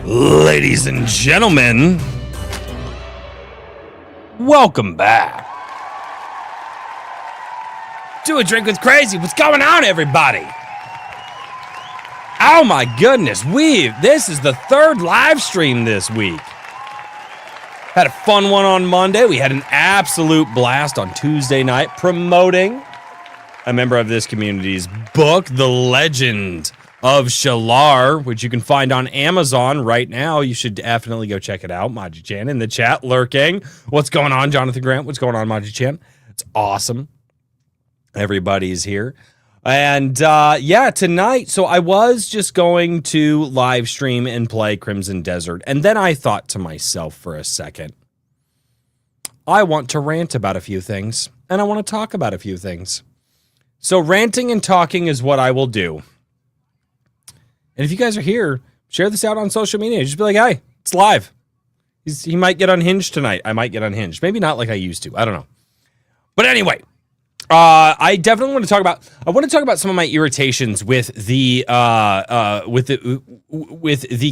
Ladies and gentlemen, welcome back to A Drink with Crazy. What's going on, everybody? Oh my goodness, this is the third live stream this week. Had a fun one on Monday. We had an absolute blast on Tuesday night promoting a member of this community's book, The Legend of Shallar, which you can find on Amazon right now. You should definitely go check it out. Maji-chan in the chat lurking. What's going on, Jonathan Grant? What's going on, Maji-chan? It's awesome. Everybody's here. And tonight, so I was just going to live stream and play Crimson Desert. And then I thought to myself for a second, I want to rant about a few things, and I want to talk about a few things. So ranting and talking is what I will do. And if you guys are here, share this out on social media. Just be like, hey, it's live. He might get unhinged tonight. I might get unhinged. Maybe not like I used to. I don't know. But anyway, I definitely want to talk about. I want to talk about some of my irritations with the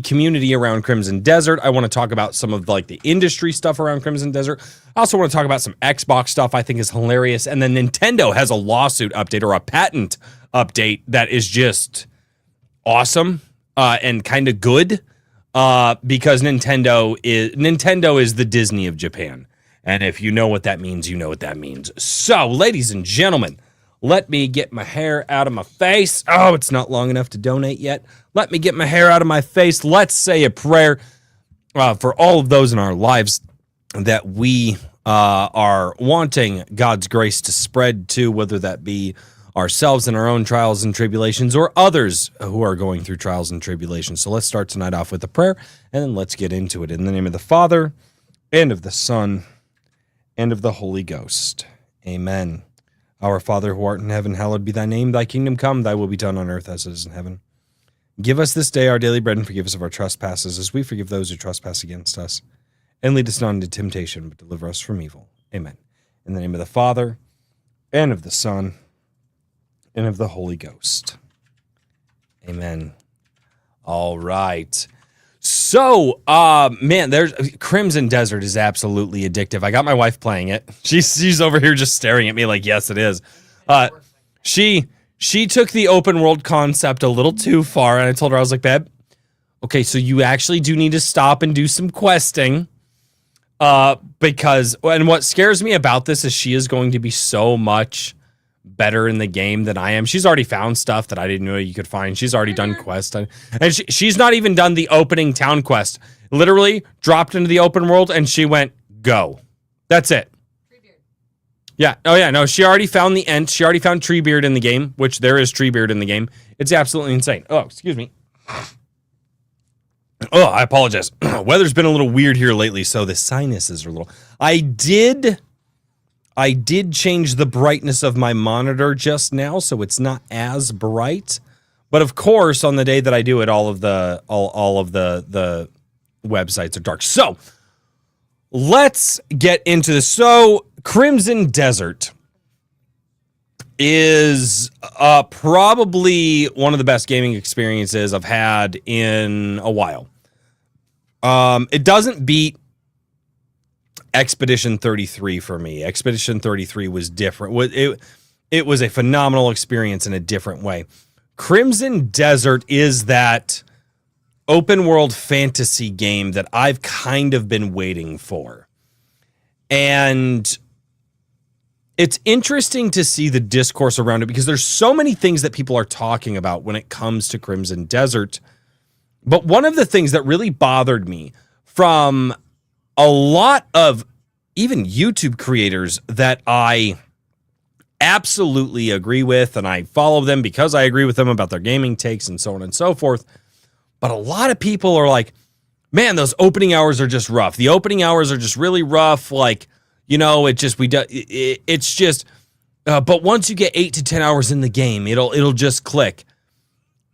community around Crimson Desert. I want to talk about some of like the industry stuff around Crimson Desert. I also want to talk about some Xbox stuff I think is hilarious. And then Nintendo has a lawsuit update or a patent update that is just awesome and kind of good because Nintendo is the Disney of Japan. And if you know what that means, you know what that means. So, ladies and gentlemen, let me get my hair out of my face. Oh, it's not long enough to donate yet. Let me get my hair out of my face. Let's say a prayer for all of those in our lives that we are wanting God's grace to spread to, whether that be ourselves in our own trials and tribulations or others who are going through trials and tribulations. So let's start tonight off with a prayer, and then let's get into it. In the name of the Father, and of the Son, and of the Holy Ghost. Amen. Our Father who art in heaven, hallowed be thy name. Thy kingdom come, thy will be done on earth as it is in heaven. Give us this day our daily bread, and forgive us of our trespasses, as we forgive those who trespass against us. And lead us not into temptation, but deliver us from evil. Amen. In the name of the Father, and of the Son, and of the Holy Ghost. Amen. All right. So, there's Crimson Desert is absolutely addictive. I got my wife playing it. She's over here just staring at me like, yes, it is. She took the open world concept a little too far, and I told her, I was like, babe, okay, so you actually do need to stop and do some questing. Because what scares me about this is she is going to be so much better in the game than I am. She's already found stuff that I didn't know you could find. She's already done quests. And she's not even done the opening town quest. Literally dropped into the open world and she went, go. That's it. Treebeard. Yeah. Oh, yeah. No, she already found the Ent. She already found Treebeard in the game, which there is Treebeard in the game. It's absolutely insane. Oh, excuse me. Oh, I apologize. Weather's been a little weird here lately, so the sinuses are a little... I did change the brightness of my monitor just now, so it's not as bright. But of course, on the day that I do it, all of the websites are dark. So let's get into this. So Crimson Desert is probably one of the best gaming experiences I've had in a while. It doesn't beat Expedition 33 for me. Expedition 33 was different. It was a phenomenal experience in a different way. Crimson Desert is that open world fantasy game that I've kind of been waiting for. And it's interesting to see the discourse around it because there's so many things that people are talking about when it comes to Crimson Desert. But one of the things that really bothered me from a lot of even YouTube creators that I absolutely agree with, and I follow them because I agree with them about their gaming takes and so on and so forth. But a lot of people are like, man, those opening hours are just rough. The opening hours are just really rough. Like, you know, but once you get 8 to 10 hours in the game, it'll just click.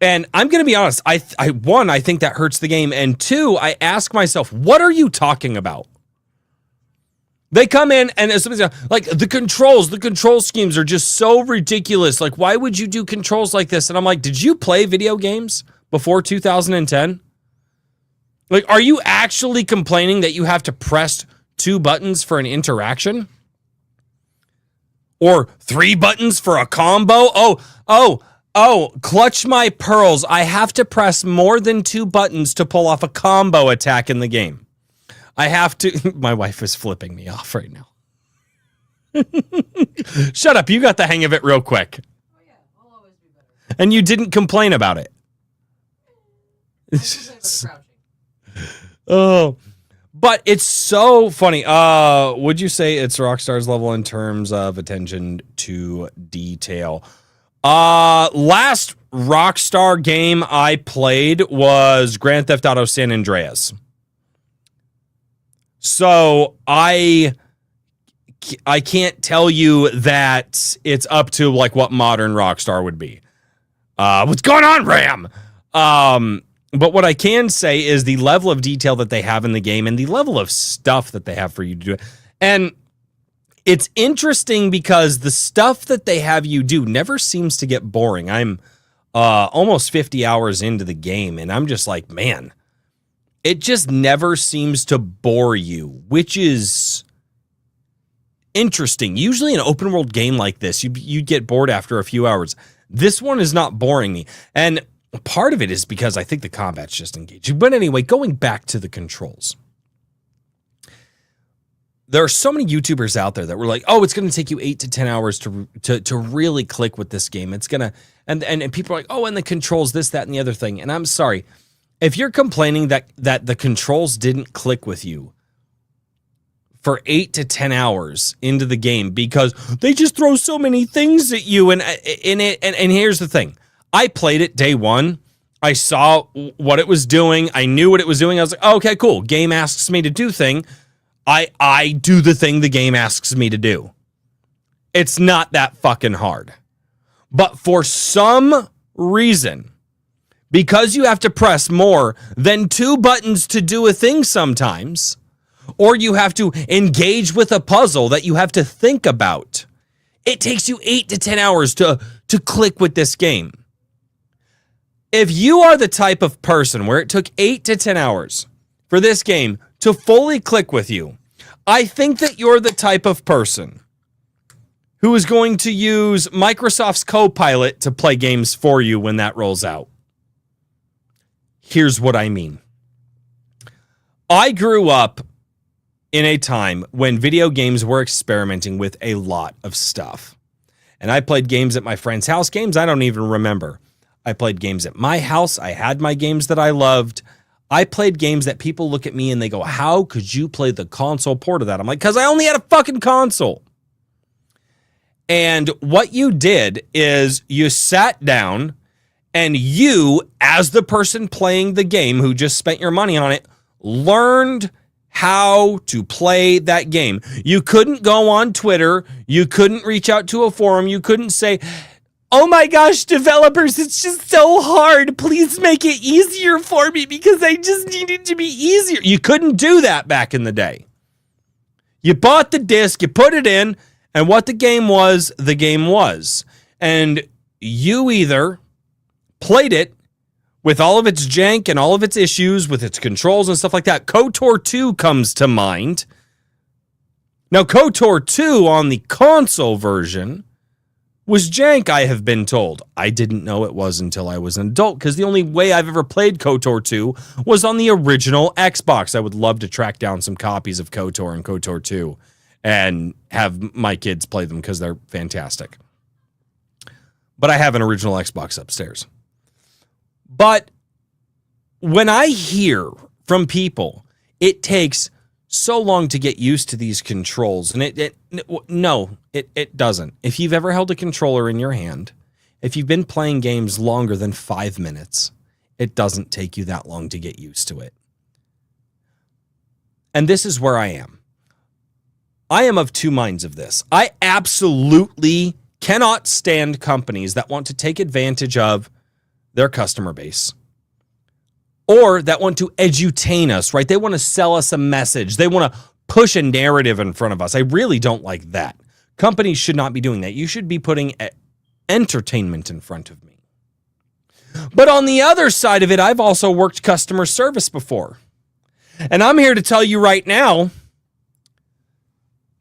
And I'm going to be honest, I think that hurts the game. And two, I ask myself, what are you talking about? They come in and like the control schemes are just so ridiculous. Like, why would you do controls like this? And I'm like, did you play video games before 2010? Like, are you actually complaining that you have to press 2 buttons for an interaction? Or 3 buttons for a combo? Clutch my pearls. I have to press more than 2 buttons to pull off a combo attack in the game. I have to. My wife is flipping me off right now. Shut up. You got the hang of it real quick. Oh, yeah. I'll always be better. And you didn't complain about it. Oh, but it's so funny. Would you say it's Rockstar's level in terms of attention to detail? Last Rockstar game I played was Grand Theft Auto San Andreas. So I can't tell you that it's up to like what modern Rockstar would be. What's going on, Ram? But what I can say is the level of detail that they have in the game and the level of stuff that they have for you to do. And it's interesting because the stuff that they have you do never seems to get boring. I'm almost 50 hours into the game, and I'm just like, man, it just never seems to bore you, which is interesting. Usually an open world game like this, you'd get bored after a few hours. This one is not boring me. And part of it is because I think the combat's just engaging. But anyway, going back to the controls. There are so many YouTubers out there that were like, oh, it's going to take you 8 to 10 hours to really click with this game. It's going to, and people are like, oh, and the controls, this, that, and the other thing. And I'm sorry. If you're complaining that the controls didn't click with you for 8 to 10 hours into the game because they just throw so many things at you, and here's the thing. I played it day one. I saw what it was doing. I knew what it was doing. I was like, oh, okay, cool. Game asks me to do thing. I do the thing the game asks me to do. It's not that fucking hard. But for some reason, because you have to press more than 2 buttons to do a thing sometimes, or you have to engage with a puzzle that you have to think about, it takes you 8 to 10 hours to click with this game. If you are the type of person where it took 8 to 10 hours for this game to fully click with you, I think that you're the type of person who is going to use Microsoft's Copilot to play games for you when that rolls out. Here's what I mean. I grew up in a time when video games were experimenting with a lot of stuff. And I played games at my friend's house, games I don't even remember. I played games at my house. I had my games that I loved. I played games that people look at me and they go, how could you play the console port of that? I'm like, because I only had a fucking console. And what you did is you sat down and you, as the person playing the game who just spent your money on it, learned how to play that game. You couldn't go on Twitter. You couldn't reach out to a forum. You couldn't say, oh my gosh, developers, it's just so hard. Please make it easier for me because I just need it to be easier. You couldn't do that back in the day. You bought the disc, you put it in, and what the game was. And you either played it with all of its jank and all of its issues with its controls and stuff like that. KOTOR 2 comes to mind. Now, KOTOR 2 on the console version was jank, I have been told. I didn't know it was until I was an adult, because the only way I've ever played KOTOR 2 was on the original Xbox. I would love to track down some copies of KOTOR and KOTOR 2 and have my kids play them because they're fantastic. But I have an original Xbox upstairs. But when I hear from people, it takes so long to get used to these controls, and it doesn't. If you've ever held a controller in your hand, if you've been playing games longer than 5 minutes, it doesn't take you that long to get used to it. And this is where I am. I am of two minds of this. I absolutely cannot stand companies that want to take advantage of their customer base, or that want to edutain us, right? They want to sell us a message. They want to push a narrative in front of us. I really don't like that. Companies should not be doing that. You should be putting entertainment in front of me. But on the other side of it, I've also worked customer service before. And I'm here to tell you right now,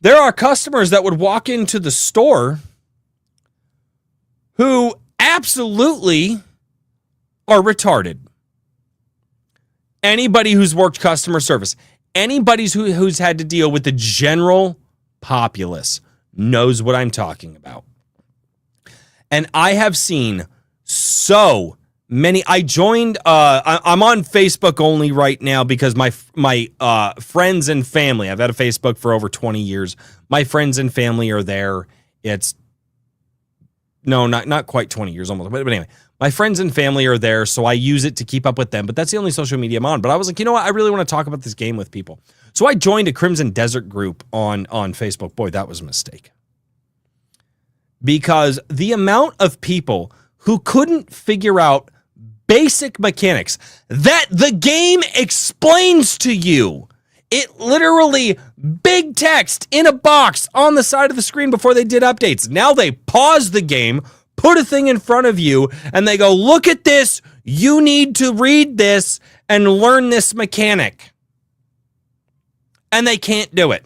there are customers that would walk into the store who absolutely are retarded. Anybody who's worked customer service, anybody who's had to deal with the general populace knows what I'm talking about. And I have seen so many. I joined, I'm on Facebook only right now because my friends and family, I've had a Facebook for over 20 years. My friends and family are there. It's, no, not quite 20 years almost. But anyway, my friends and family are there, so I use it to keep up with them. But that's the only social media I'm on. But I was like, you know what? I really want to talk about this game with people. So I joined a Crimson Desert group on Facebook. Boy, that was a mistake. Because the amount of people who couldn't figure out basic mechanics that the game explains to you. It literally, big text in a box on the side of the screen before they did updates. Now they pause the game, put a thing in front of you, and they go, look at this. You need to read this and learn this mechanic. And they can't do it.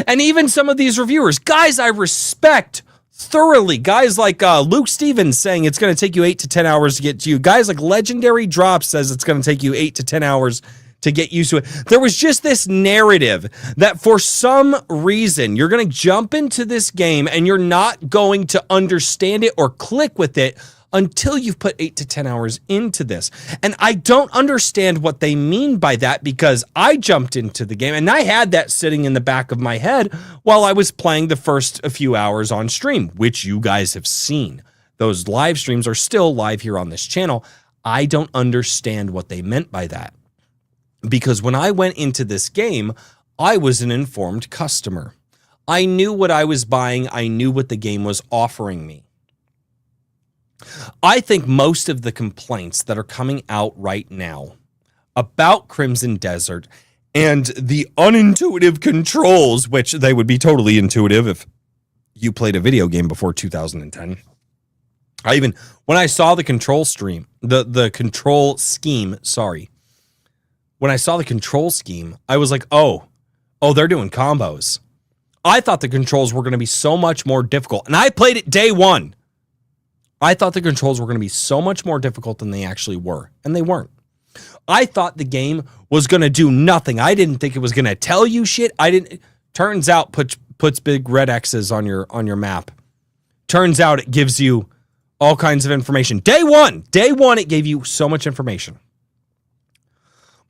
And even some of these reviewers, guys I respect thoroughly, guys like Luke Stevens saying it's going to take you 8 to 10 hours to get to you. Guys like Legendary Drop says it's going to take you 8 to 10 hours to get used to it. There was just this narrative that for some reason you're going to jump into this game and you're not going to understand it or click with it until you've put 8 to 10 hours into this. And I don't understand what they mean by that because I jumped into the game and I had that sitting in the back of my head while I was playing the first few hours on stream, which you guys have seen. Those live streams are still live here on this channel. I don't understand what they meant by that. Because when I went into this game, I was an informed customer. I knew what I was buying. I knew what the game was offering me. I think most of the complaints that are coming out right now about Crimson Desert and the unintuitive controls, which they would be totally intuitive if you played a video game before 2010. When I saw the control stream, the control scheme, when I saw the control scheme, I was like, oh, they're doing combos. I thought the controls were going to be so much more difficult. And I played it day one. I thought the controls were going to be so much more difficult than they actually were, and they weren't. I thought the game was going to do nothing. I didn't think it was going to tell you shit. Turns out puts big red X's on your map. Turns out it gives you all kinds of information. Day one, it gave you so much information.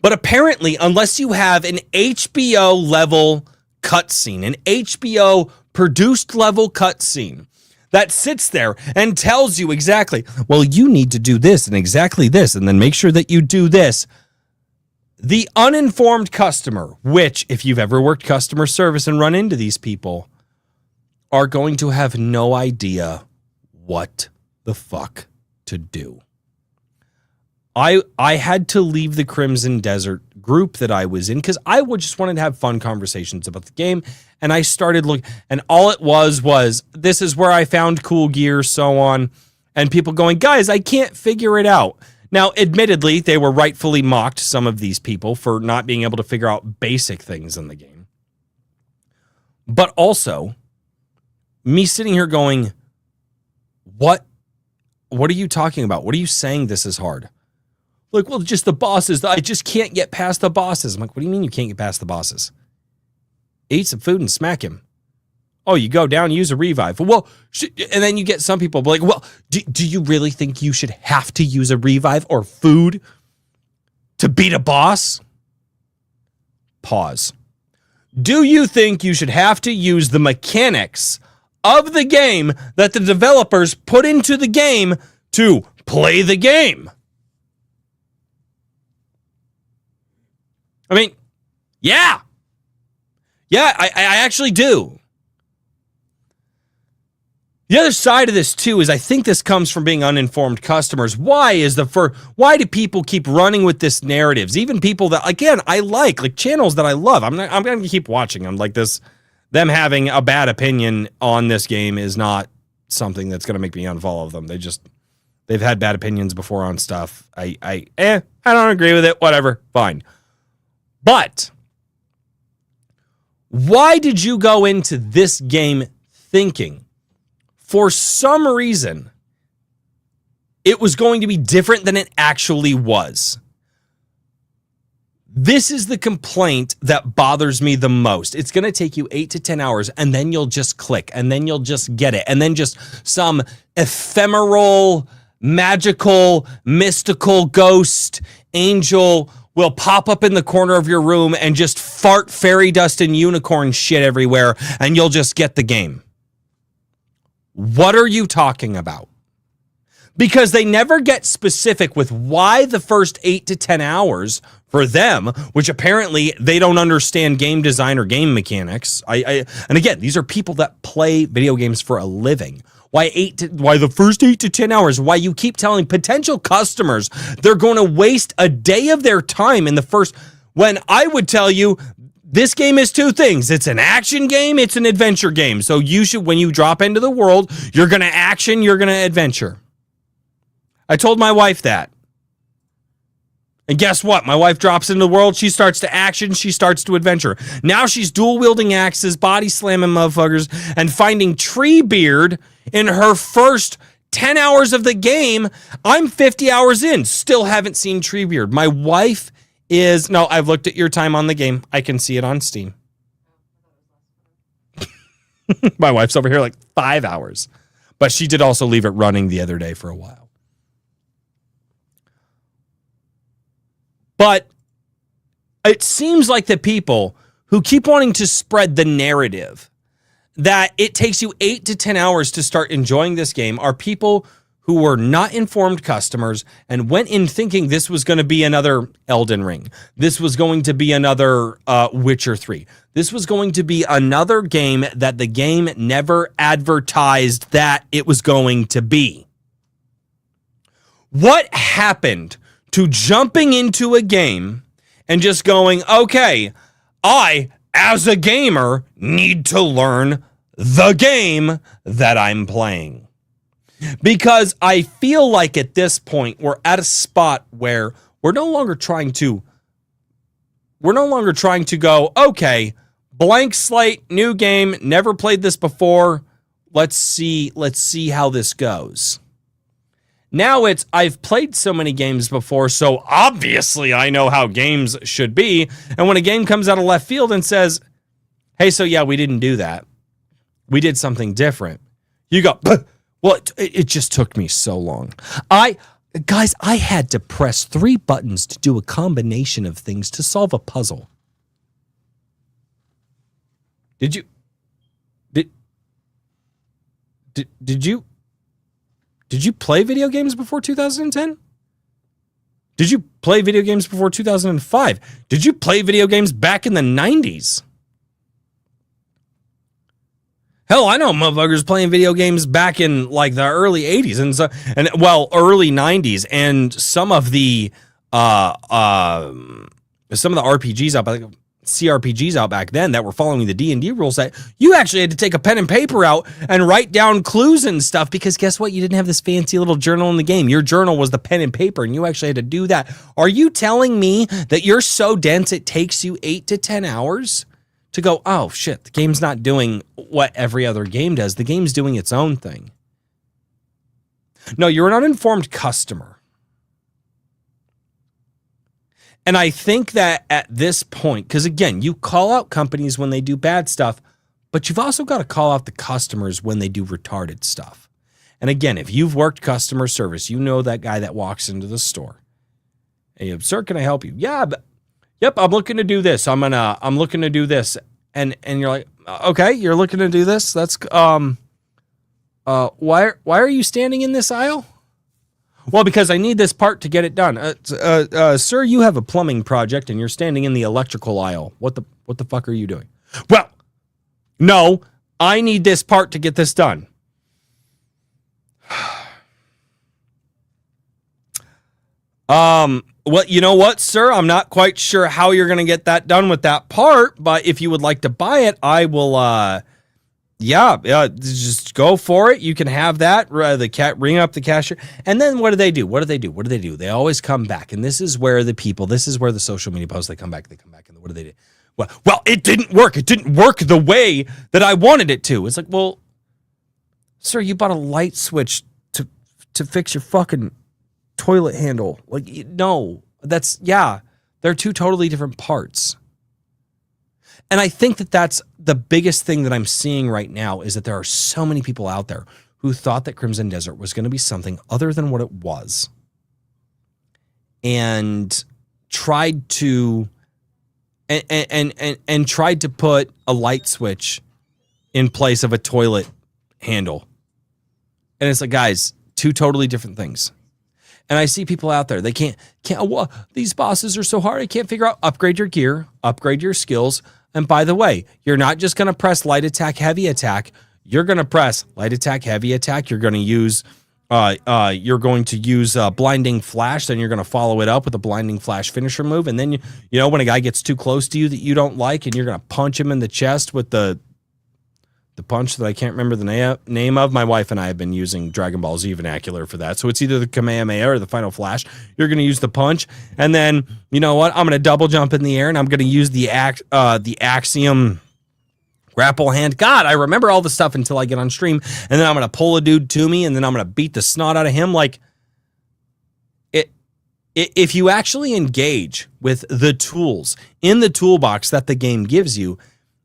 But apparently, unless you have an HBO level cutscene, an HBO produced level cutscene, that sits there and tells you exactly, well, you need to do this and exactly this, and then make sure that you do this. The uninformed customer, which, if you've ever worked customer service and run into these people, are going to have no idea what the fuck to do. I had to leave the Crimson Desert group that I was in because I just wanted to have fun conversations about the game. And I started looking, and all it was this is where I found cool gear, so on. And people going, guys, I can't figure it out. Now, admittedly, they were rightfully mocked, some of these people, for not being able to figure out basic things in the game. But also, me sitting here going, what are you talking about? What are you saying this is hard? Like, well, just the bosses. I just can't get past the bosses. I'm like, what do you mean you can't get past the bosses? Eat some food and smack him. Oh, you go down, use a revive. Well, and then you get some people like, well, do you really think you should have to use a revive or food to beat a boss? Pause. Do you think you should have to use the mechanics of the game that the developers put into the game to play the game? I mean, yeah. Yeah, I actually do. The other side of this, too, is I think this comes from being uninformed customers. Why do people keep running with this narratives? Even people that, again, I like channels that I love. I'm going to keep watching them like this. Them having a bad opinion on this game is not something that's going to make me unfollow them. They've had bad opinions before on stuff. I don't agree with it. Whatever. Fine. But why did you go into this game thinking, for some reason, it was going to be different than it actually was? This is the complaint that bothers me the most. It's going to take you 8 to 10 hours, and then you'll just click, and then you'll just get it, and then just some ephemeral, magical, mystical ghost angel will pop up in the corner of your room and just fart fairy dust and unicorn shit everywhere, and you'll just get the game. What are you talking about? Because they never get specific with why the first 8 to 10 hours for them, which apparently they don't understand game design or game mechanics. And again, these are people that play video games for a living. Why the first 8 to 10 hours? Why you keep telling potential customers they're going to waste a day of their time in the first, when I would tell you this game is two things. It's an action game, it's an adventure game. So you should, when you drop into the world, you're going to action, you're going to adventure. I told my wife that. And guess what? My wife drops into the world. She starts to action. She starts to adventure. Now she's dual wielding axes, body slamming motherfuckers, and finding Treebeard in her first 10 hours of the game. I'm 50 hours in. Still haven't seen Treebeard. My wife is... No, I've looked at your time on the game. I can see it on Steam. My wife's over here like 5 hours. But she did also leave it running the other day for a while. But it seems like the people who keep wanting to spread the narrative that it takes you 8 to 10 hours to start enjoying this game are people who were not informed customers and went in thinking this was going to be another Elden Ring. This was going to be another Witcher 3. This was going to be another game that the game never advertised that it was going to be. What happened to jumping into a game and just going, okay, I, as a gamer, need to learn the game that I'm playing? Because I feel like at this point, we're at a spot where we're no longer trying to go, okay, blank slate, new game, never played this before. Let's see how this goes. Now it's, I've played so many games before, so obviously I know how games should be. And when a game comes out of left field and says, hey, so yeah, we didn't do that. We did something different. You go, well, it just took me so long. Guys, I had to press 3 buttons to do a combination of things to solve a puzzle. Did you play video games before 2010? Did you play video games before 2005? Did you play video games back in the 90s? Hell, I know motherfuckers playing video games back in like the early 80s and early 90s, and some of the RPGs out, like CRPGs out back then that were following the D&D rules, that you actually had to take a pen and paper out and write down clues and stuff, because guess what? You didn't have this fancy little journal in the game. Your journal was the pen and paper, and you actually had to do that. Are you telling me that you're so dense it takes you 8 to 10 hours to go, oh shit, the game's not doing what every other game does. The game's doing its own thing. No, you're an uninformed customer. And I think that at this point, because again, you call out companies when they do bad stuff, but you've also got to call out the customers when they do retarded stuff. And again, if you've worked customer service, you know that guy that walks into the store. Hey, sir, can I help you? Yeah, yep, I'm looking to do this. I'm looking to do this. And you're like, okay, you're looking to do this? That's why are you standing in this aisle? Well, because I need this part to get it done. Sir, you have a plumbing project and you're standing in the electrical aisle. What the fuck are you doing? Well, no, I need this part to get this done. Well, you know what, sir? I'm not quite sure how you're going to get that done with that part, but if you would like to buy it, I will, Yeah, just go for it. You can have that. Ring up the cashier. And then what do they do? They always come back. And this is where the social media posts, they come back. And what do they do? Well, it didn't work. It didn't work the way that I wanted it to. It's like, well, sir, you bought a light switch to fix your fucking toilet handle. Like, no, they're two totally different parts. And I think that that's the biggest thing that I'm seeing right now is that there are so many people out there who thought that Crimson Desert was going to be something other than what it was, and tried to tried to put a light switch in place of a toilet handle. And it's like, guys, two totally different things. And I see people out there, they can't, well, these bosses are so hard, I can't figure out, upgrade your gear, upgrade your skills. And by the way, you're not just going to press light attack, heavy attack. You're going to press light attack, heavy attack. You're going to use blinding flash. Then you're going to follow it up with a blinding flash finisher move. And then, when a guy gets too close to you that you don't like, and you're going to punch him in the chest with the punch that I can't remember the name of. My wife and I have been using Dragon Ball Z vernacular for that. So it's either the Kamehameha or the Final Flash. You're going to use the punch. And then, you know what? I'm going to double jump in the air, and I'm going to use the Axiom grapple hand. God, I remember all the stuff until I get on stream. And then I'm going to pull a dude to me, and then I'm going to beat the snot out of him. Like, if you actually engage with the tools in the toolbox that the game gives you,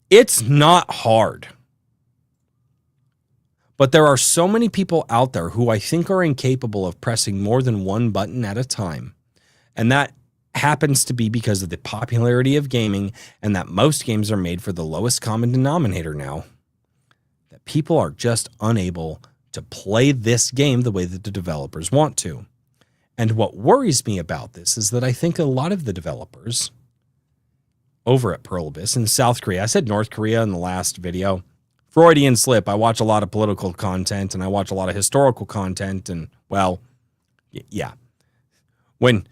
it's not hard. But there are so many people out there who I think are incapable of pressing more than one button at a time. And that happens to be because of the popularity of gaming, and that most games are made for the lowest common denominator now. That people are just unable to play this game the way that the developers want to. And what worries me about this is that I think a lot of the developers over at Pearl Abyss in South Korea, I said North Korea in the last video, Freudian slip. I watch a lot of political content, and I watch a lot of historical content, and well, yeah. When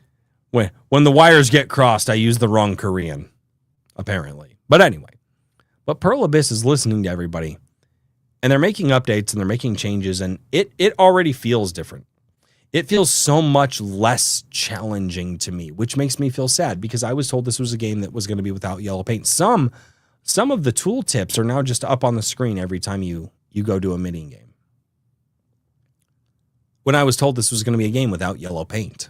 the wires get crossed, I use the wrong Korean, apparently. But anyway, Pearl Abyss is listening to everybody, and they're making updates and they're making changes, and it already feels different. It feels so much less challenging to me, which makes me feel sad because I was told this was a game that was going to be without yellow paint. Some of the tool tips are now just up on the screen every time you go to a mini game. When I was told this was going to be a game without yellow paint,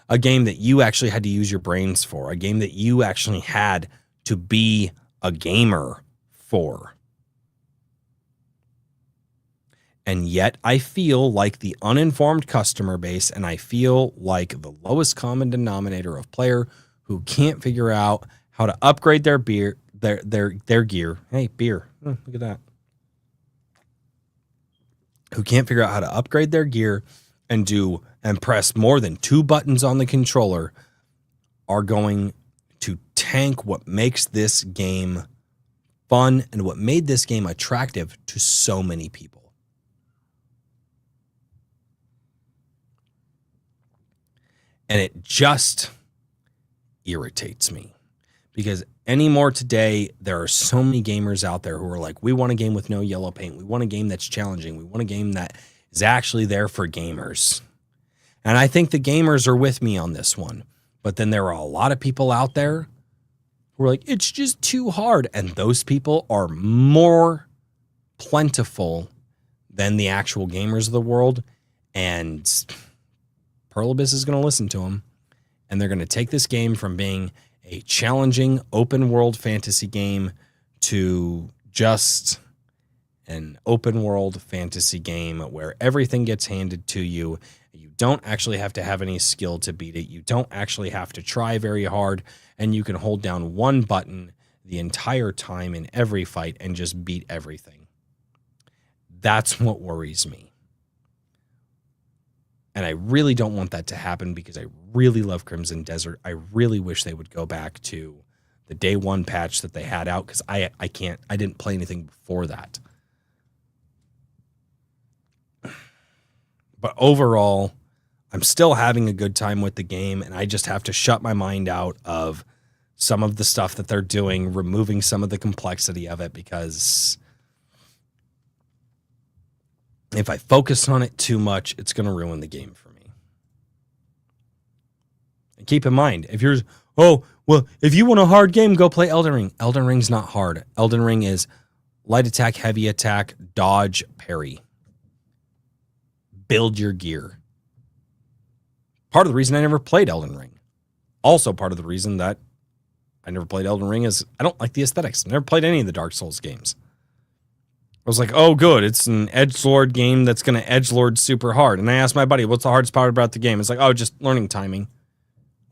a game that you actually had to use your brains for, a game that you actually had to be a gamer for. And yet I feel like the uninformed customer base, and I feel like the lowest common denominator of player who can't figure out how to upgrade their gear. Hey, beer. Oh, look at that. Who can't figure out how to upgrade their gear and press more than 2 buttons on the controller are going to tank what makes this game fun and what made this game attractive to so many people. And it just irritates me because anymore today, there are so many gamers out there who are like, we want a game with no yellow paint. We want a game that's challenging. We want a game that is actually there for gamers. And I think the gamers are with me on this one. But then there are a lot of people out there who are like, it's just too hard. And those people are more plentiful than the actual gamers of the world. And Pearl Abyss is going to listen to them. And they're going to take this game from being a challenging open world fantasy game to just an open world fantasy game where everything gets handed to you. You don't actually have to have any skill to beat it. You don't actually have to try very hard, and you can hold down one button the entire time in every fight and just beat everything. That's what worries me. And I really don't want that to happen because I really love Crimson Desert. I really wish they would go back to the day one patch that they had out because I didn't play anything before that. But overall, I'm still having a good time with the game, and I just have to shut my mind out of some of the stuff that they're doing, removing some of the complexity of it because if I focus on it too much, it's going to ruin the game for me. And keep in mind, if you're, if you want a hard game, go play Elden Ring. Elden Ring's not hard. Elden Ring is light attack, heavy attack, dodge, parry. Build your gear. Part of the reason I never played Elden Ring. Also part of the reason that I never played Elden Ring is I don't like the aesthetics. I never played any of the Dark Souls games. I was like, oh, good. It's an edgelord game that's going to edgelord super hard. And I asked my buddy, what's the hardest part about the game? It's like, oh, just learning timing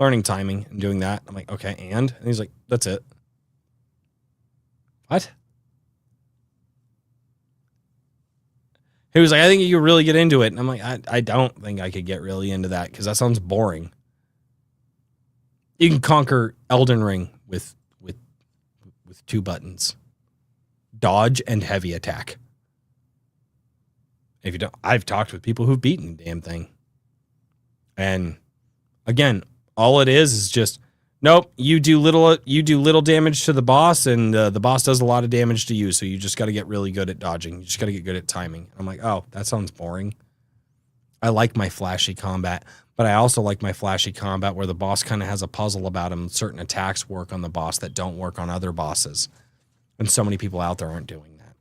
and doing that. I'm like, okay, and he's like, that's it. What? He was like, I think you could really get into it. And I'm like, I don't think I could get really into that because that sounds boring. You can conquer Elden Ring with 2 buttons. Dodge and heavy attack. If you don't, I've talked with people who've beaten the damn thing. And again, all it is just, nope, you do little damage to the boss, and the boss does a lot of damage to you, so you just got to get really good at dodging. You just got to get good at timing. I'm like, oh, that sounds boring. I like my flashy combat, but I also like my flashy combat where the boss kind of has a puzzle about him. Certain attacks work on the boss that don't work on other bosses. And so many people out there aren't doing that.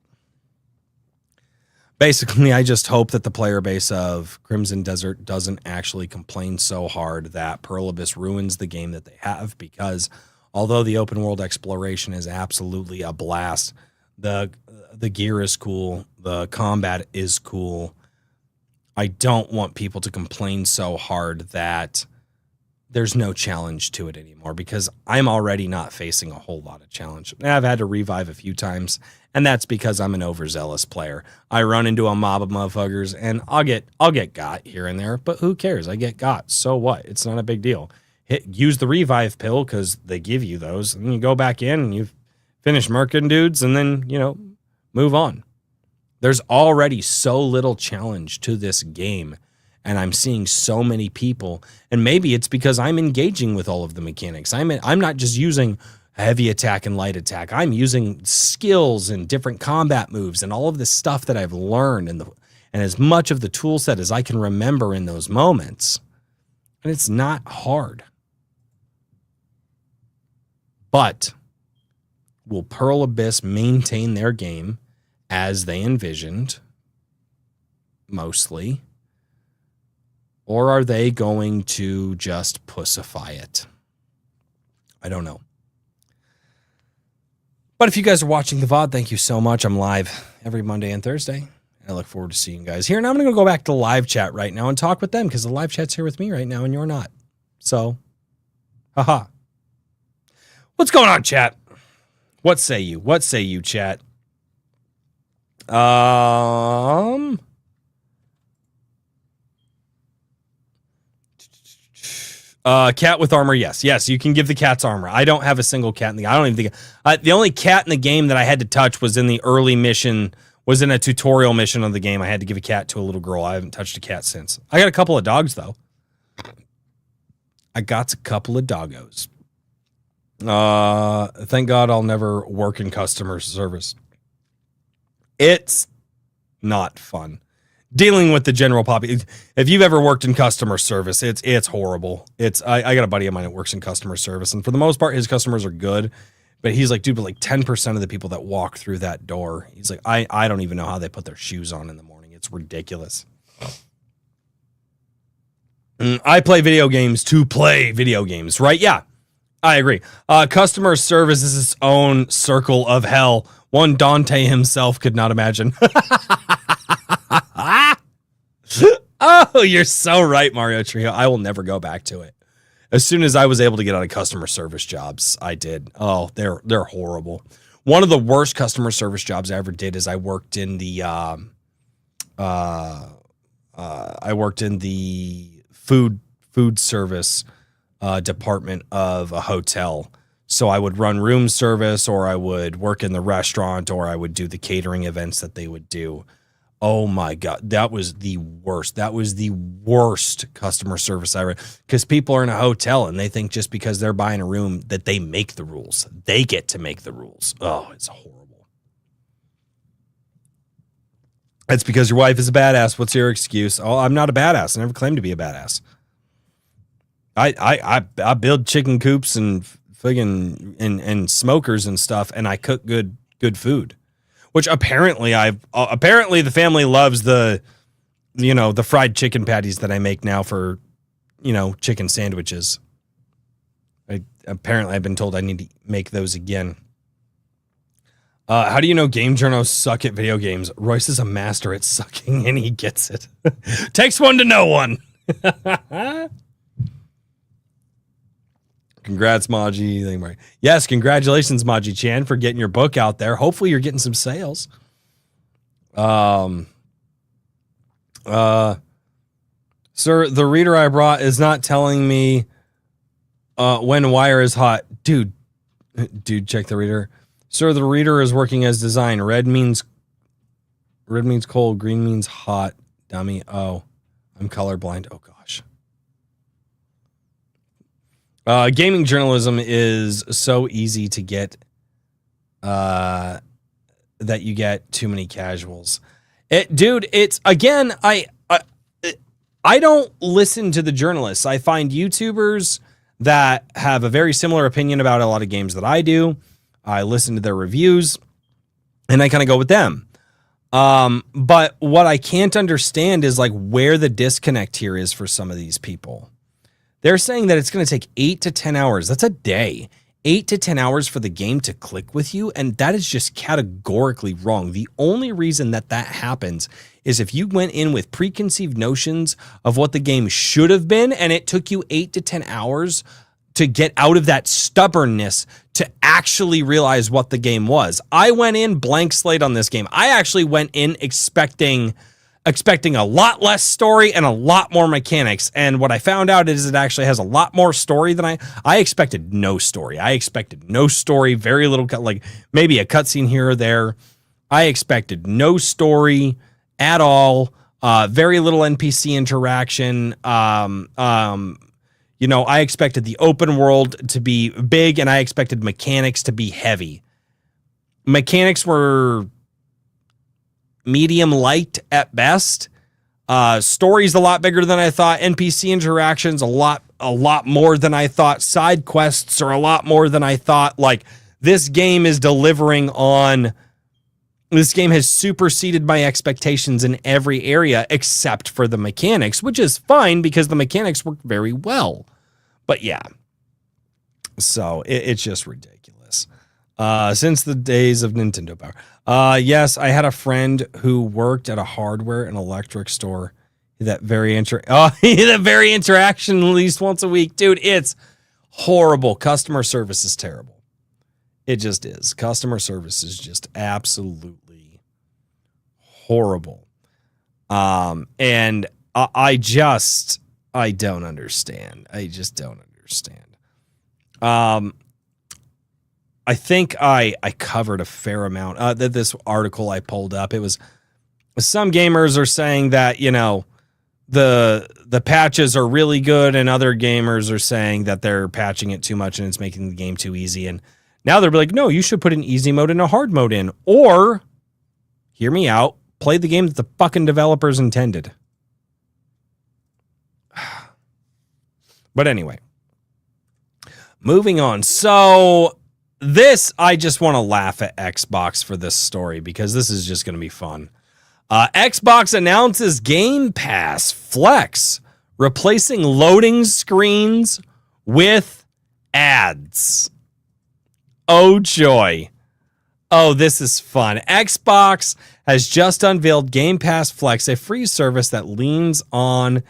Basically, I just hope that the player base of Crimson Desert doesn't actually complain so hard that Pearl Abyss ruins the game that they have, because although the open world exploration is absolutely a blast, the gear is cool, the combat is cool, I don't want people to complain so hard that there's no challenge to it anymore, because I'm already not facing a whole lot of challenge. I've had to revive a few times, and that's because I'm an overzealous player. I run into a mob of motherfuckers, and I'll get got here and there, but who cares? I get got. So what? It's not a big deal. Use the revive pill because they give you those, and you go back in and you finish murking dudes, and then, move on. There's already so little challenge to this game. And I'm seeing so many people, and maybe it's because I'm engaging with all of the mechanics. I'm not just using heavy attack and light attack. I'm using skills and different combat moves and all of this stuff that I've learned, and as much of the tool set as I can remember in those moments. And it's not hard. But will Pearl Abyss maintain their game as they envisioned? Mostly. Or are they going to just pussify it? I don't know. But if you guys are watching the VOD, thank you so much. I'm live every Monday and Thursday. I look forward to seeing you guys here. And I'm going to go back to live chat right now and talk with them, because the live chat's here with me right now and you're not. So, haha. What's going on, chat? What say you? What say you, chat? Cat with armor, yes. Yes, you can give the cats armor. I don't have a single cat in the game. I don't even think... the only cat in the game that I had to touch was in the early mission, was in a tutorial mission of the game. I had to give a cat to a little girl. I haven't touched a cat since. I got a couple of dogs, though. I got a couple of doggos. Thank God I'll never work in customer service. It's not fun. Dealing with the general population. If you've ever worked in customer service, it's horrible. I got a buddy of mine that works in customer service, and for the most part, his customers are good. But he's like, dude, but like 10% of the people that walk through that door, he's like, I don't even know how they put their shoes on in the morning. It's ridiculous. I play video games to play video games, right? Yeah, I agree. Customer service is its own circle of hell. One Dante himself could not imagine. Oh, you're so right, Mario Trio. I will never go back to it. As soon as I was able to get out of customer service jobs, I did. Oh, they're horrible. One of the worst customer service jobs I ever did is I worked in the food service department of a hotel. So I would run room service, or I would work in the restaurant, or I would do the catering events that they would do. Oh my God, that was the worst. That was the worst customer service I ever, because people are in a hotel and they think just because they're buying a room that they make the rules. They get to make the rules. Oh, it's horrible. It's because your wife is a badass. What's your excuse? Oh, I'm not a badass. I never claimed to be a badass. I build chicken coops and friggin' and smokers and stuff, and I cook good food. Which apparently the family loves the fried chicken patties that I make now for, chicken sandwiches. Apparently I've been told I need to make those again. How do you know game journals suck at video games? Royce is a master at sucking and he gets it. Takes one to know one. Congrats, Maji. Yes, congratulations, Maji Chan, for getting your book out there. Hopefully you're getting some sales. Sir, the reader I brought is not telling me when wire is hot. Dude, check the reader. Sir, the reader is working as design. Red means cold, green means hot. Dummy. Oh, I'm colorblind. Oh gosh. Gaming journalism is so easy to get that you get too many casuals. It's again, I don't listen to the journalists. I find YouTubers that have a very similar opinion about a lot of games that I do. I listen to their reviews and I kind of go with them. But what I can't understand is like where the disconnect here is for some of these people. They're saying that it's going to take 8 to 10 hours. That's a day. 8 to 10 hours for the game to click with you. And that is just categorically wrong. The only reason that happens is if you went in with preconceived notions of what the game should have been, and it took you 8 to 10 hours to get out of that stubbornness to actually realize what the game was. I went in blank slate on this game. I actually went in expecting a lot less story and a lot more mechanics. And what I found out is it actually has a lot more story than I expected. No story. I expected no story, very little, like maybe a cutscene here or there. I expected no story at all. Very little NPC interaction. I expected the open world to be big and I expected mechanics to be heavy. Mechanics were medium light at best. Story's a lot bigger than I thought. NPC interactions a lot more than I thought. Side quests are a lot more than I thought. Like this game has superseded my expectations in every area except for the mechanics, which is fine because the mechanics work very well. But yeah, so it's just ridiculous. Since the days of Nintendo Power. Yes, I had a friend who worked at a hardware and electric store. That very interaction at least once a week. Dude, it's horrible. Customer service is terrible. It just is. Customer service is just absolutely horrible. And I don't understand. I just don't understand. I think I covered a fair amount. This article I pulled up, it was some gamers are saying that, the patches are really good and other gamers are saying that they're patching it too much and it's making the game too easy. And now they're like, no, you should put an easy mode and a hard mode in, or hear me out, play the game that the fucking developers intended. But anyway, moving on. So I just want to laugh at Xbox for this story because this is just going to be fun. Xbox announces Game Pass Flex, replacing loading screens with ads. Oh, joy. Oh, this is fun. Xbox has just unveiled Game Pass Flex, a free service that leans on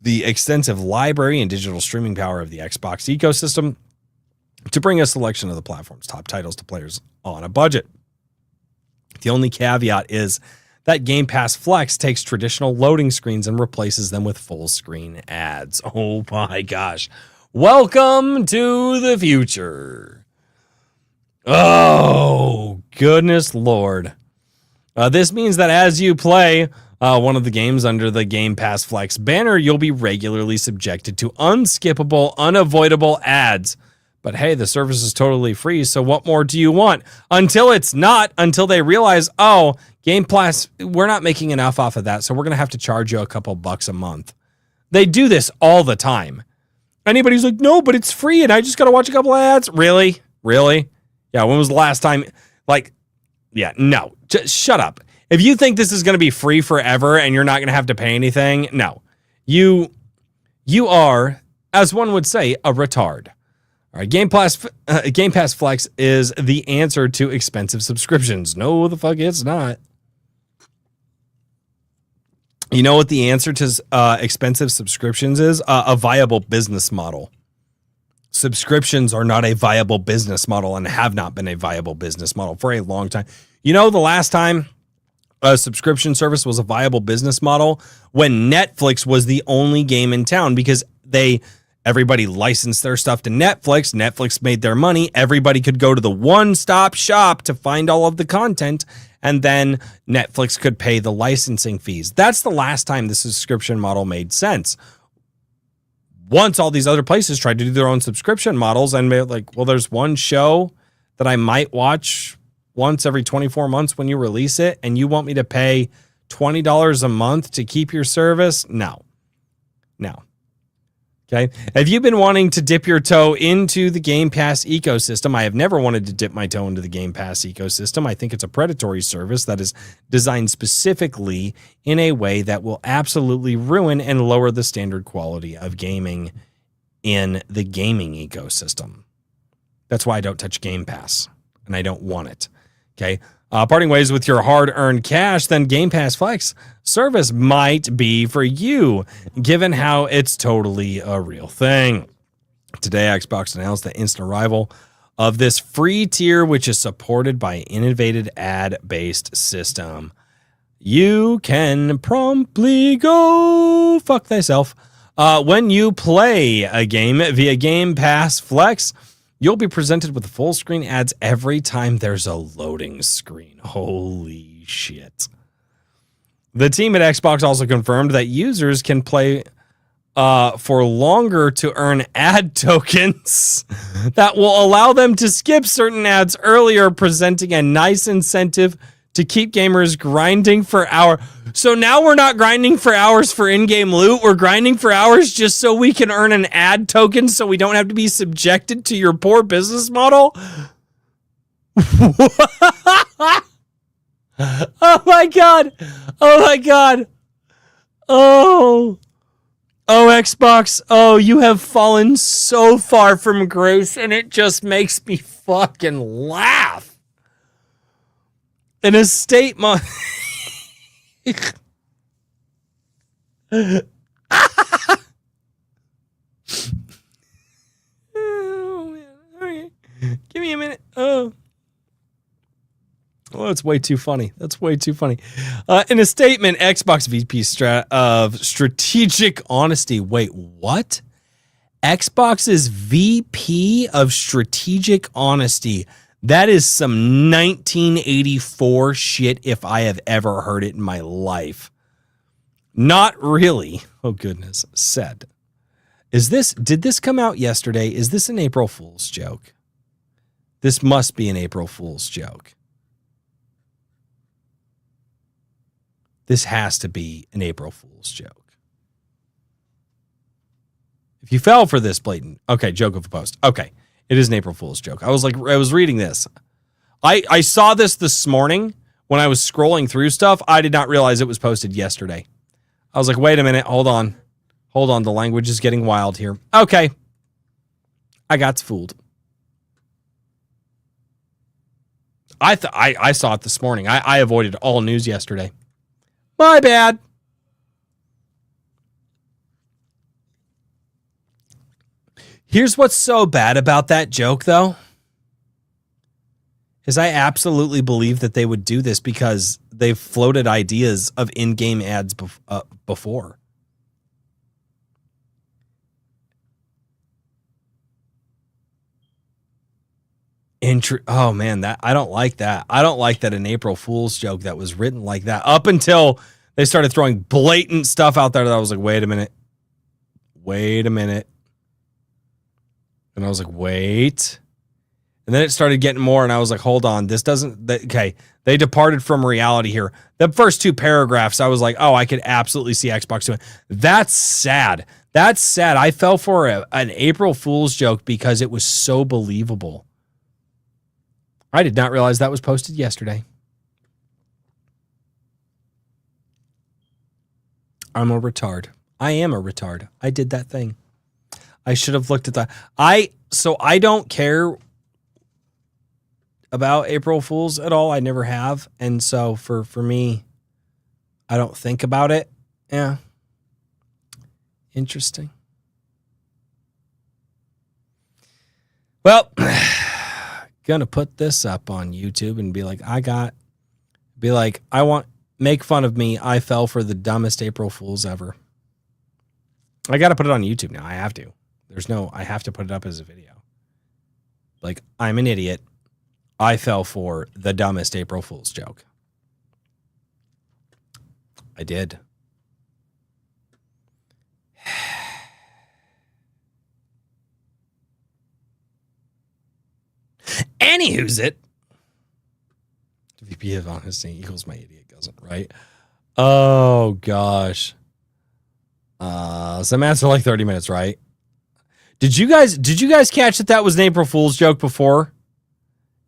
the extensive library and digital streaming power of the Xbox ecosystem to bring a selection of the platform's top titles to players on a budget. The only caveat is that Game Pass Flex takes traditional loading screens and replaces them with full screen ads. Oh my gosh. Welcome to the future. Oh, goodness Lord. This means that as you play one of the games under the Game Pass Flex banner, you'll be regularly subjected to unskippable, unavoidable ads But hey, the service is totally free, so what more do you want? Until it's not, until they realize, oh, Game Pass, we're not making enough off of that, so we're going to have to charge you a couple bucks a month. They do this all the time. Anybody's like, no, but it's free and I just got to watch a couple ads. Really? Really? Yeah, when was the last time? Like, yeah, no, just shut up. If you think this is going to be free forever and you're not going to have to pay anything, no. You are, as one would say, a retard. All right, Game Pass Flex is the answer to expensive subscriptions. No, the fuck it's not. You know what the answer to expensive subscriptions is? A viable business model. Subscriptions are not a viable business model and have not been a viable business model for a long time. You know, the last time a subscription service was a viable business model when Netflix was the only game in town, because everybody licensed their stuff to Netflix. Netflix made their money. Everybody could go to the one-stop shop to find all of the content, and then Netflix could pay the licensing fees. That's the last time the subscription model made sense. Once all these other places tried to do their own subscription models and made like, well, there's one show that I might watch once every 24 months when you release it, and you want me to pay $20 a month to keep your service? No. Okay. Have you been wanting to dip your toe into the Game Pass ecosystem? I have never wanted to dip my toe into the Game Pass ecosystem. I think it's a predatory service that is designed specifically in a way that will absolutely ruin and lower the standard quality of gaming in the gaming ecosystem. That's why I don't touch Game Pass, and I don't want it. Okay. Parting ways with your hard-earned cash, then Game Pass Flex service might be for you, given how it's totally a real thing. Today, Xbox announced the instant arrival of this free tier, which is supported by an innovative ad-based system. You can promptly go fuck thyself. When you play a game via Game Pass Flex, you'll be presented with full screen ads every time there's a loading screen. Holy shit. The team at Xbox also confirmed that users can play for longer to earn ad tokens that will allow them to skip certain ads earlier, presenting a nice incentive to keep gamers grinding for hours. So now we're not grinding for hours for in-game loot. We're grinding for hours just so we can earn an ad token so we don't have to be subjected to your poor business model. Oh my God. Oh my God. Oh, Xbox. Oh, you have fallen so far from grace, and it just makes me fucking laugh. In a statement. Oh, man. Okay. Give me a minute. Oh, that's way too funny. That's way too funny. In a statement, Xbox VP of Strategic Honesty. Wait, what? Xbox's VP of Strategic Honesty. That is some 1984 shit if I have ever heard it in my life. Not really. Oh, goodness. Said. Did this come out yesterday? Is this an April Fool's joke? This must be an April Fool's joke. This has to be an April Fool's joke. If you fell for this blatant, okay, joke of a post. Okay. It is an April Fool's joke. I was reading this. I saw this morning when I was scrolling through stuff. I did not realize it was posted yesterday. I was like, wait a minute. Hold on. The language is getting wild here. Okay. I got fooled. I saw it this morning. I avoided all news yesterday. My bad. Here's what's so bad about that joke, though, is I absolutely believe that they would do this because they've floated ideas of in-game ads before. Oh man, that I don't like that. I don't like that an April Fool's joke that was written like that up until they started throwing blatant stuff out there that I was like, wait a minute. And I was like, wait. And then it started getting more, and I was like, hold on, this doesn't, okay. They departed from reality here. The first 2 paragraphs, I was like, oh, I could absolutely see Xbox doing. That's sad. That's sad. I fell for an April Fool's joke because it was so believable. I did not realize that was posted yesterday. I'm a retard. I am a retard. I did that thing. I should have looked at that. So I don't care about April Fools at all. I never have. And so for me, I don't think about it. Yeah. Interesting. Well, gonna put this up on YouTube and be like, make fun of me. I fell for the dumbest April Fools ever. I got to put it on YouTube now. I have to. I have to put it up as a video. Like, I'm an idiot. I fell for the dumbest April Fool's joke. I did. Anywho's it. VP of honesty equals my idiot doesn't, right? Oh, gosh. Some ads are like 30 minutes, right? Did you guys catch that was an April Fool's joke before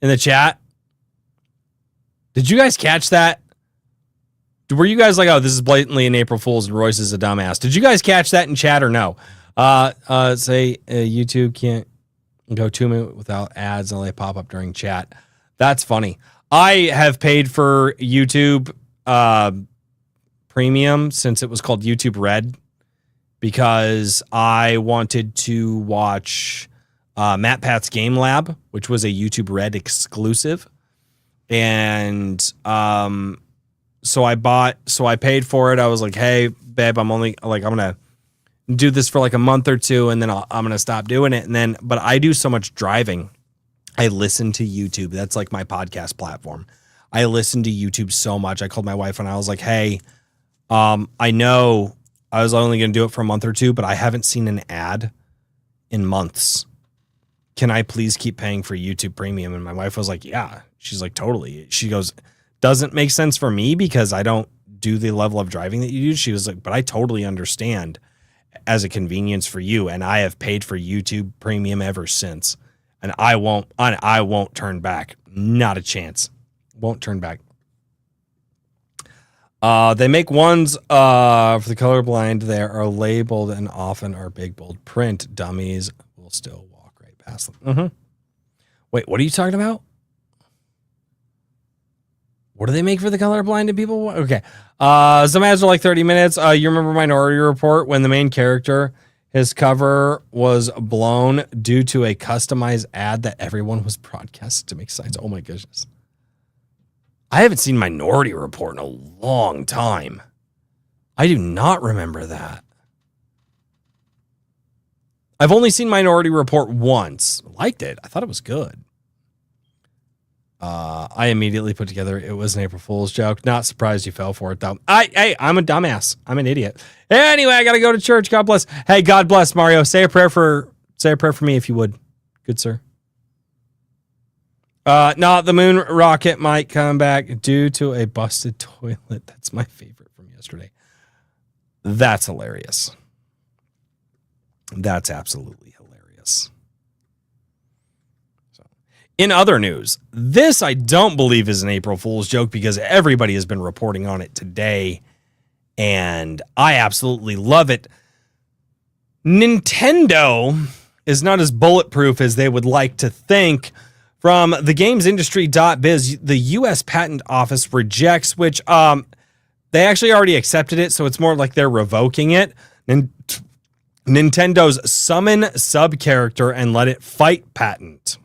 in the chat? Did you guys catch that? Were you guys like, oh, this is blatantly an April Fool's and Royce is a dumbass? Did you guys catch that in chat or no? Say YouTube can't go 2 minutes without ads and they pop up during chat. That's funny. I have paid for YouTube Premium since it was called YouTube Red, because I wanted to watch Matt Pat's Game Lab, which was a YouTube Red exclusive. And so I paid for it. I was like, hey, babe, I'm going to do this for like a month or two, and then I'm going to stop doing it. But I do so much driving. I listen to YouTube. That's like my podcast platform. I listen to YouTube so much. I called my wife and I was like, hey, I know I was only going to do it for a month or two, but I haven't seen an ad in months. Can I please keep paying for YouTube Premium? And my wife was like, yeah. She's like, totally. She goes, doesn't make sense for me because I don't do the level of driving that you do. She was like, but I totally understand as a convenience for you. And I have paid for YouTube Premium ever since. And I won't turn back. Not a chance. Won't turn back. They make ones for the colorblind. They are labeled and often are big, bold print. Dummies will still walk right past them. Mm-hmm. Wait, what are you talking about? What do they make for the colorblind people? Okay. Some ads are like 30 minutes. You remember Minority Report when the main character, his cover was blown due to a customized ad that everyone was broadcasted to make signs. Oh my goodness. I haven't seen Minority Report in a long time. I do not remember that. I've only seen Minority Report once. Liked it. I thought it was good. I immediately put together it was an April Fool's joke. Not surprised you fell for it, though. I'm a dumbass. I'm an idiot. Anyway, I got to go to church. God bless. Hey, God bless, Mario. Say a prayer for me if you would. Good sir. No, the moon rocket might come back due to a busted toilet. That's my favorite from yesterday. That's hilarious. That's absolutely hilarious. So, in other news, this I don't believe is an April Fool's joke because everybody has been reporting on it today, and I absolutely love it. Nintendo is not as bulletproof as they would like to think. From thegamesindustry.biz, the U.S. Patent Office rejects, which they actually already accepted it, so it's more like they're revoking it. Nintendo's summon sub-character and let it fight patent,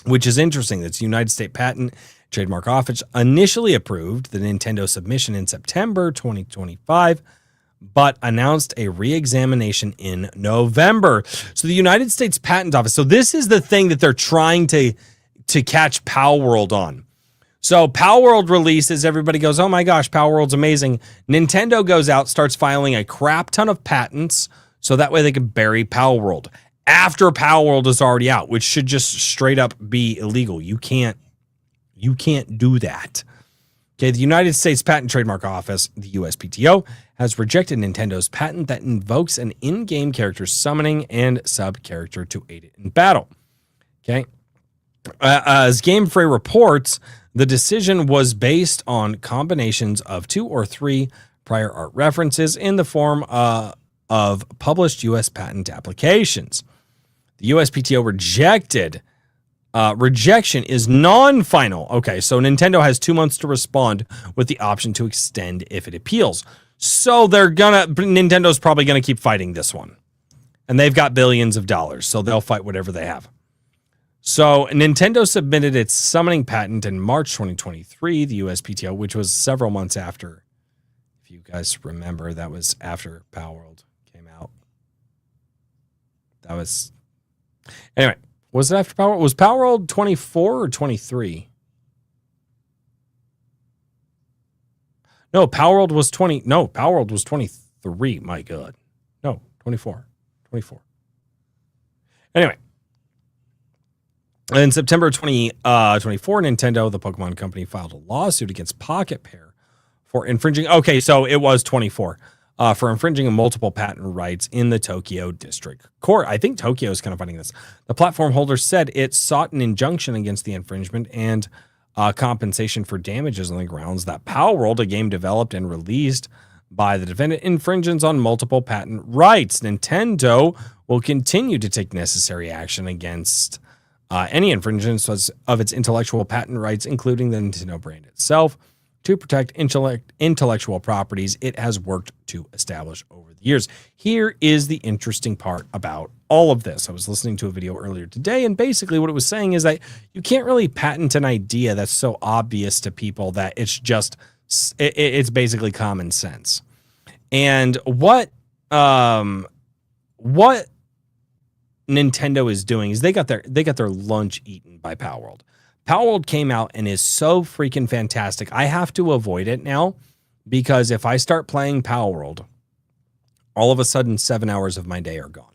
which is interesting. That's United States Patent Trademark Office initially approved the Nintendo submission in September 2025, but announced a re-examination in November. So the United States Patent Office. So this is the thing that they're trying to catch Palworld on. So Palworld releases, everybody goes, oh my gosh, Palworld's amazing. Nintendo goes out, starts filing a crap ton of patents, so that way they can bury Palworld. after Palworld is already out, which should just straight up be illegal. You can't do that. Okay, the United States Patent and Trademark Office, the USPTO, has rejected Nintendo's patent that invokes an in-game character summoning and sub-character to aid it in battle. Okay, as Game Freak reports, the decision was based on combinations of 2 or 3 prior art references in the form of published U.S. patent applications. The USPTO rejection is non-final. Okay, so Nintendo has 2 months to respond with the option to extend if it appeals. So Nintendo's probably gonna keep fighting this one. And they've got billions of dollars, so they'll fight whatever they have. So Nintendo submitted its summoning patent in March 2023, the USPTO, which was several months after, if you guys remember, that was after Palworld came out. Anyway, was it after Palworld? Was Palworld 24 or 23? No, Palworld was 20. No, Palworld was 23. My God. No, 24. 24. Anyway. In September 2024, Nintendo, the Pokemon company, filed a lawsuit against Pocket Pair for infringing. Okay, so it was 24. For infringing multiple patent rights in the Tokyo District Court. I think Tokyo is kind of fighting this. The platform holder said it sought an injunction against the infringement and compensation for damages on the grounds that Palworld, a game developed and released by the defendant, infringes on multiple patent rights. Nintendo will continue to take necessary action against any infringements of its intellectual patent rights, including the Nintendo brand itself, to protect intellectual properties it has worked to establish over the years. Here is the interesting part about all of this. I was listening to a video earlier today, and basically what it was saying is that you can't really patent an idea that's so obvious to people that it's just, it's basically common sense. And what Nintendo is doing is they got their lunch eaten by Palworld. Palworld came out and is so freaking fantastic. I have to avoid it now because if I start playing Palworld, all of a sudden 7 hours of my day are gone.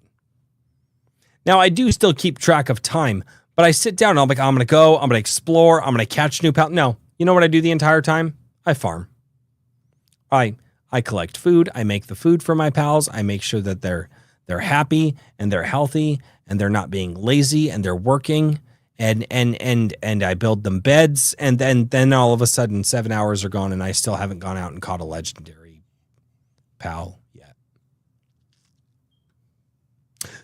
Now, I do still keep track of time, but I sit down and I'm like, I'm going to go, I'm going to explore, I'm going to catch new pal. No, you know what I do the entire time? I farm. I collect food. I make the food for my pals. I make sure that they're happy and they're healthy and they're not being lazy and they're working. And I build them beds, and then all of a sudden 7 hours are gone, and I still haven't gone out and caught a legendary pal yet.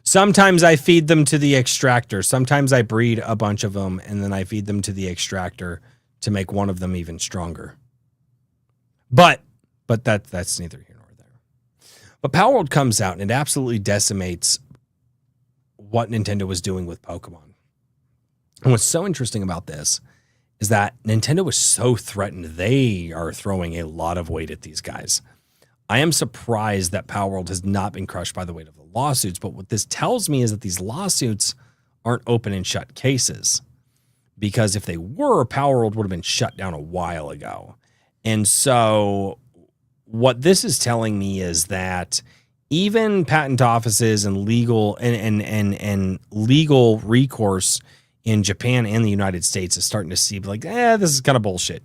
Sometimes I feed them to the extractor. Sometimes I breed a bunch of them, and then I feed them to the extractor to make one of them even stronger. But that's neither here nor there. But Palworld comes out and it absolutely decimates what Nintendo was doing with Pokemon. And what's so interesting about this is that Nintendo was so threatened. They are throwing a lot of weight at these guys. I am surprised that Palworld has not been crushed by the weight of the lawsuits. But what this tells me is that these lawsuits aren't open and shut cases. Because if they were, Palworld would have been shut down a while ago. And so what this is telling me is that even patent offices and legal and legal recourse in Japan and the United States is starting to see like, this is kind of bullshit.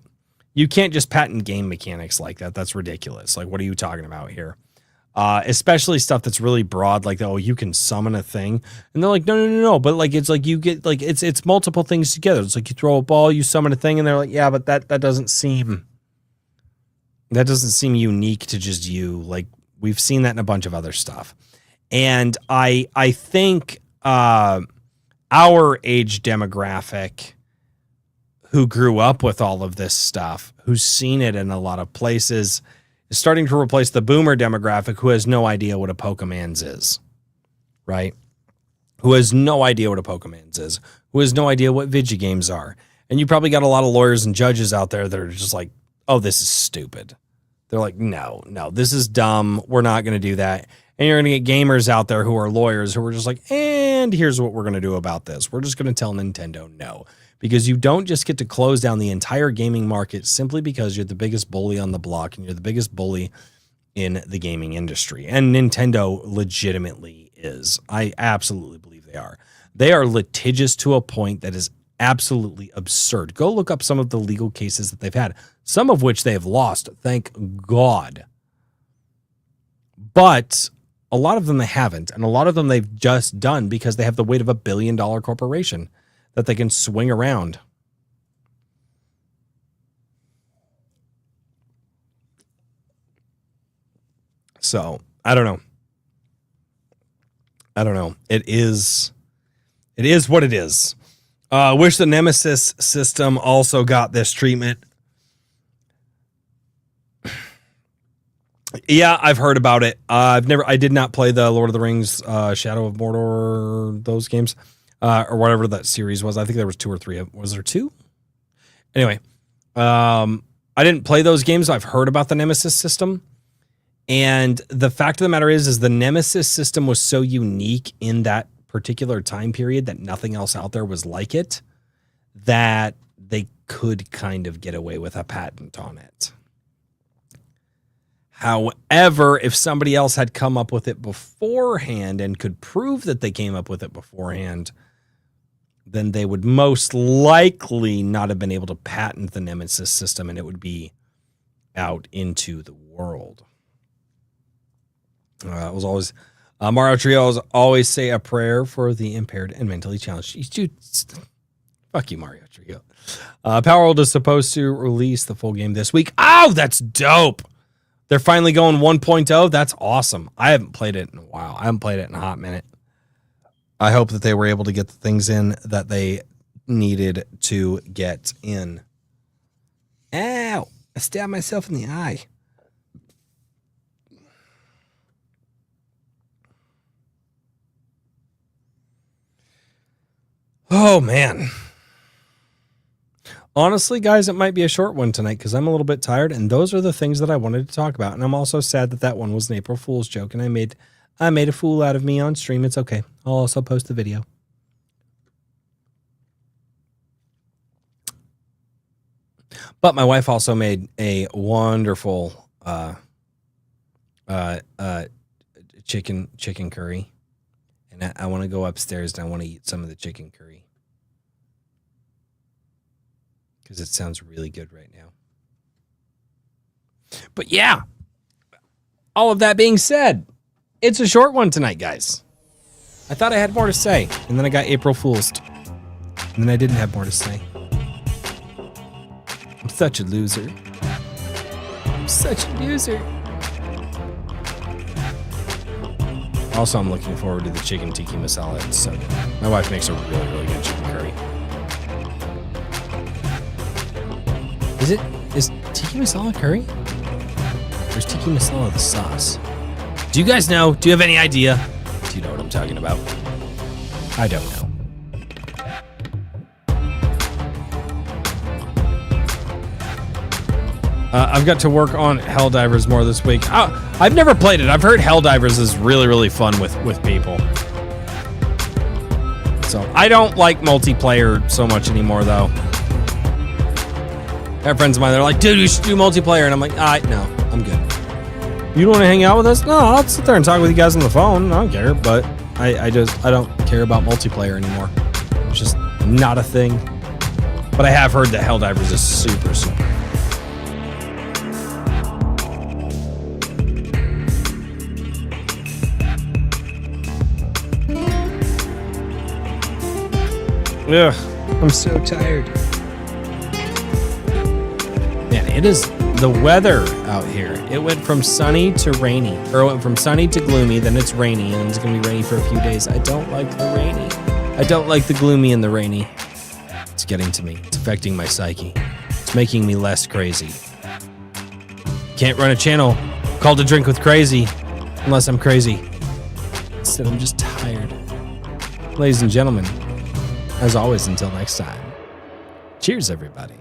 You can't just patent game mechanics like that. That's ridiculous. Like, what are you talking about here? Especially stuff that's really broad, like, oh, you can summon a thing. And they're like, no. But like, it's like you get like, it's multiple things together. It's like you throw a ball, you summon a thing, and they're like, yeah, but that doesn't seem unique to just you. Like, we've seen that in a bunch of other stuff. And I think, our age demographic who grew up with all of this stuff, who's seen it in a lot of places, is starting to replace the boomer demographic who has no idea what a Pokemans is, right? Who has no idea what a Pokemans is, who has no idea what video games are. And you probably got a lot of lawyers and judges out there that are just like, oh, this is stupid. They're like, no, this is dumb. We're not going to do that. And you're going to get gamers out there who are lawyers who are just like, and here's what we're going to do about this. We're just going to tell Nintendo no. Because you don't just get to close down the entire gaming market simply because you're the biggest bully on the block and you're the biggest bully in the gaming industry. And Nintendo legitimately is. I absolutely believe they are. They are litigious to a point that is absolutely absurd. Go look up some of the legal cases that they've had, some of which they have lost, thank God. But a lot of them they haven't, and a lot of them they've just done because they have the weight of $1 billion corporation that they can swing around. So, I don't know. It is what it is. Wish the Nemesis system also got this treatment. Yeah, I've heard about it. I did not play the Lord of the Rings, Shadow of Mordor, those games, or whatever that series was. I think there was 2 or 3. Was there 2? Anyway, I didn't play those games. I've heard about the Nemesis system. And the fact of the matter is the Nemesis system was so unique in that particular time period that nothing else out there was like it, that they could kind of get away with a patent on it. However, if somebody else had come up with it beforehand and could prove that they came up with it beforehand, then they would most likely not have been able to patent the Nemesis system, and it would be out into the world. It was always Mario Trios always say a prayer for the impaired and mentally challenged. Dude, fuck you, Mario Trio. Power World is supposed to release the full game this week. Oh, that's dope. They're finally going 1.0. That's awesome. I haven't played it in a while. I haven't played it in a hot minute. I hope that they were able to get the things in that they needed to get in. Ow! I stabbed myself in the eye. Oh, man. Honestly, guys, it might be a short one tonight because I'm a little bit tired, and those are the things that I wanted to talk about. And I'm also sad that that one was an April Fool's joke, and I made a fool out of me on stream. It's okay. I'll also post the video. But my wife also made a wonderful chicken curry, and I want to go upstairs and I want to eat some of the chicken curry because it sounds really good right now. But yeah, all of that being said, it's a short one tonight, guys. I thought I had more to say, and then I got April Fool's, and then I didn't have more to say. I'm such a loser. I'm such a loser. Also, I'm looking forward to the chicken tikka masala. It's so good. My wife makes a really, really good chicken curry. Is tikka masala curry? Or is tikka masala the sauce? Do you guys know? Do you have any idea? Do you know what I'm talking about? I don't know. I've got to work on Helldivers more this week. I've never played it. I've heard Helldivers is really, really fun with people. So I don't like multiplayer so much anymore, though. I have friends of mine, they're like, dude, you should do multiplayer. And I'm like, no, I'm good. You don't want to hang out with us? No, I'll sit there and talk with you guys on the phone. I don't care. But I don't care about multiplayer anymore. It's just not a thing. But I have heard that Helldivers is super, super. Ugh, I'm so tired. Man, it is the weather out here. It went from sunny to rainy, or it went from sunny to gloomy, then it's rainy, and it's going to be rainy for a few days. I don't like the rainy. I don't like the gloomy and the rainy. It's getting to me. It's affecting my psyche. It's making me less crazy. Can't run a channel called A Drink with Crazy unless I'm crazy. Instead, I'm just tired. Ladies and gentlemen, as always, until next time, cheers, everybody.